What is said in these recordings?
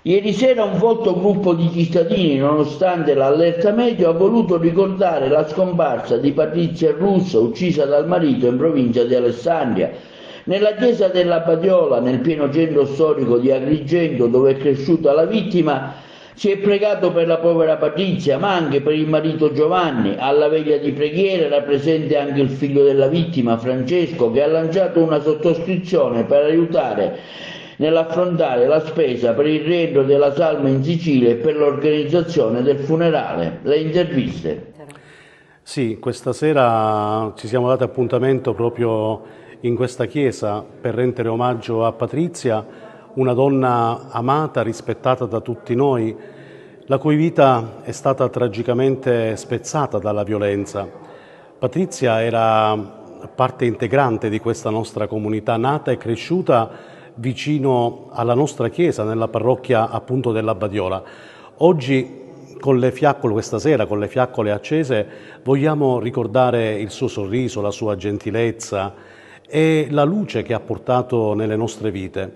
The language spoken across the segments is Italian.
Ieri sera un folto gruppo di cittadini, nonostante l'allerta meteo, ha voluto ricordare la scomparsa di Patrizia Russo, uccisa dal marito in provincia di Alessandria. Nella chiesa della Badiola, nel pieno centro storico di Agrigento, dove è cresciuta la vittima, si è pregato per la povera Patrizia, ma anche per il marito Giovanni. Alla veglia di preghiera era presente anche il figlio della vittima, Francesco, che ha lanciato una sottoscrizione per aiutare nell'affrontare la spesa per il rientro della salma in Sicilia e per l'organizzazione del funerale. Le interviste. Sì, questa sera ci siamo dati appuntamento proprio in questa chiesa per rendere omaggio a Patrizia, una donna amata, rispettata da tutti noi, la cui vita è stata tragicamente spezzata dalla violenza. Patrizia era parte integrante di questa nostra comunità, nata e cresciuta vicino alla nostra chiesa, nella parrocchia appunto della Badiola. Oggi con le fiaccole, questa sera con le fiaccole accese, vogliamo ricordare il suo sorriso, la sua gentilezza e la luce che ha portato nelle nostre vite.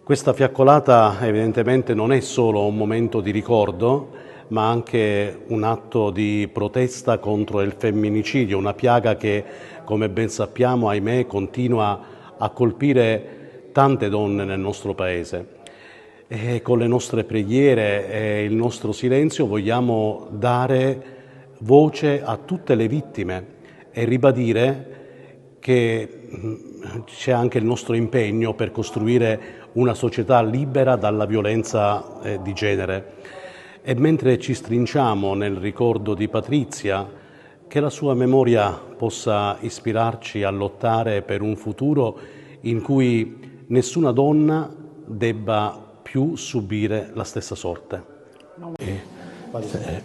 Questa fiaccolata evidentemente non è solo un momento di ricordo, ma anche un atto di protesta contro il femminicidio, una piaga che, come ben sappiamo, ahimè, continua a colpire tante donne nel nostro Paese. E con le nostre preghiere e il nostro silenzio vogliamo dare voce a tutte le vittime e ribadire che c'è anche il nostro impegno per costruire una società libera dalla violenza di genere. E mentre ci stringiamo nel ricordo di Patrizia, che la sua memoria possa ispirarci a lottare per un futuro in cui nessuna donna debba più subire la stessa sorte.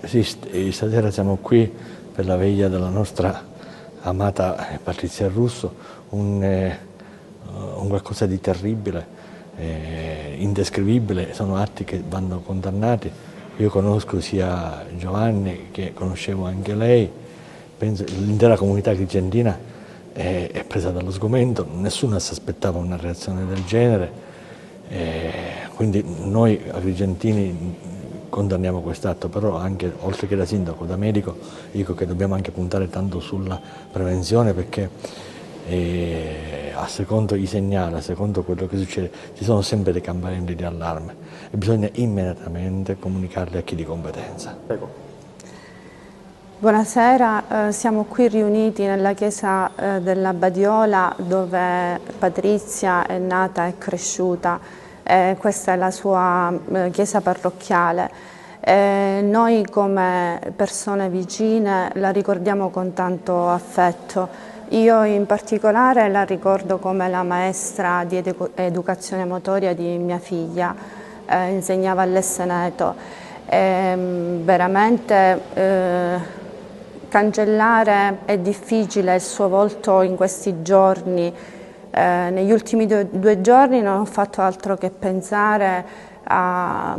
Sì, stasera siamo qui per la veglia della nostra amata Patrizia Russo, un qualcosa di terribile, indescrivibile, sono atti che vanno condannati. Io conosco sia Giovanni, che conoscevo anche lei, penso l'intera comunità agrigentina è presa dallo sgomento, nessuno si aspettava una reazione del genere, quindi noi agrigentini condanniamo quest'atto, però anche, oltre che da sindaco, da medico, dico che dobbiamo anche puntare tanto sulla prevenzione, perché a secondo i segnali, a secondo quello che succede, ci sono sempre dei campanelli di allarme e bisogna immediatamente comunicarli a chi di competenza. Prego. Buonasera, siamo qui riuniti nella chiesa della Badiola, dove Patrizia è nata e cresciuta. Questa è la sua chiesa parrocchiale. Noi come persone vicine la ricordiamo con tanto affetto. Io in particolare la ricordo come la maestra di educazione motoria di mia figlia, insegnava all'Esseneto. Veramente cancellare è difficile il suo volto in questi giorni. Negli ultimi due giorni non ho fatto altro che pensare a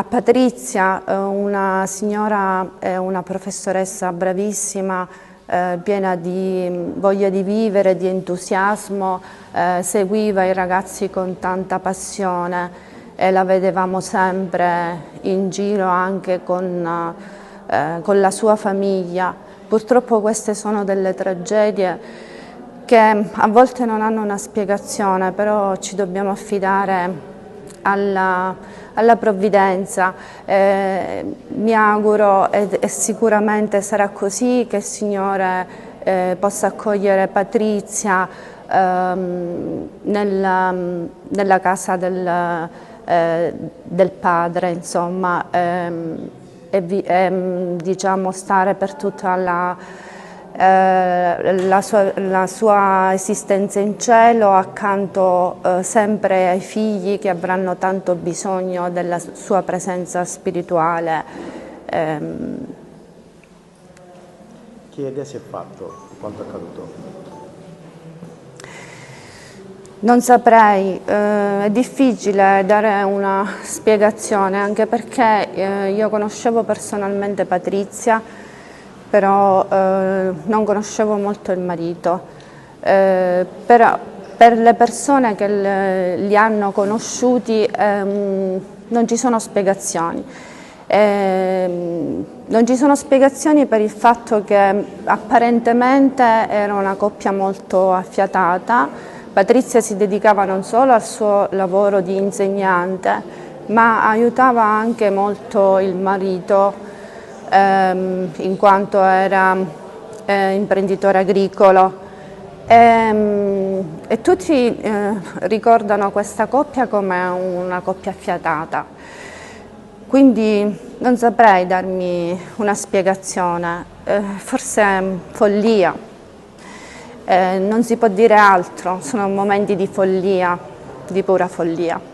Patrizia, una signora, una professoressa bravissima, piena di voglia di vivere, di entusiasmo, seguiva i ragazzi con tanta passione e la vedevamo sempre in giro anche con la sua famiglia. Purtroppo queste sono delle tragedie che a volte non hanno una spiegazione, però ci dobbiamo affidare alla provvidenza. Mi auguro e sicuramente sarà così, che il Signore possa accogliere Patrizia nella casa del Padre, insomma, diciamo stare per tutta la sua esistenza in cielo, accanto sempre ai figli che avranno tanto bisogno della sua presenza spirituale. Che idea si è fatto di quanto accaduto? Non saprei, è difficile dare una spiegazione, anche perché io conoscevo personalmente Patrizia, però non conoscevo molto il marito. Però per le persone che li hanno conosciuti è un non ci sono spiegazioni. Non ci sono spiegazioni per il fatto che apparentemente era una coppia molto affiatata. Patrizia si dedicava non solo al suo lavoro di insegnante, ma aiutava anche molto il marito in quanto era imprenditore agricolo. E tutti ricordano questa coppia come una coppia affiatata. Quindi non saprei darmi una spiegazione, forse follia, non si può dire altro, sono momenti di follia, di pura follia.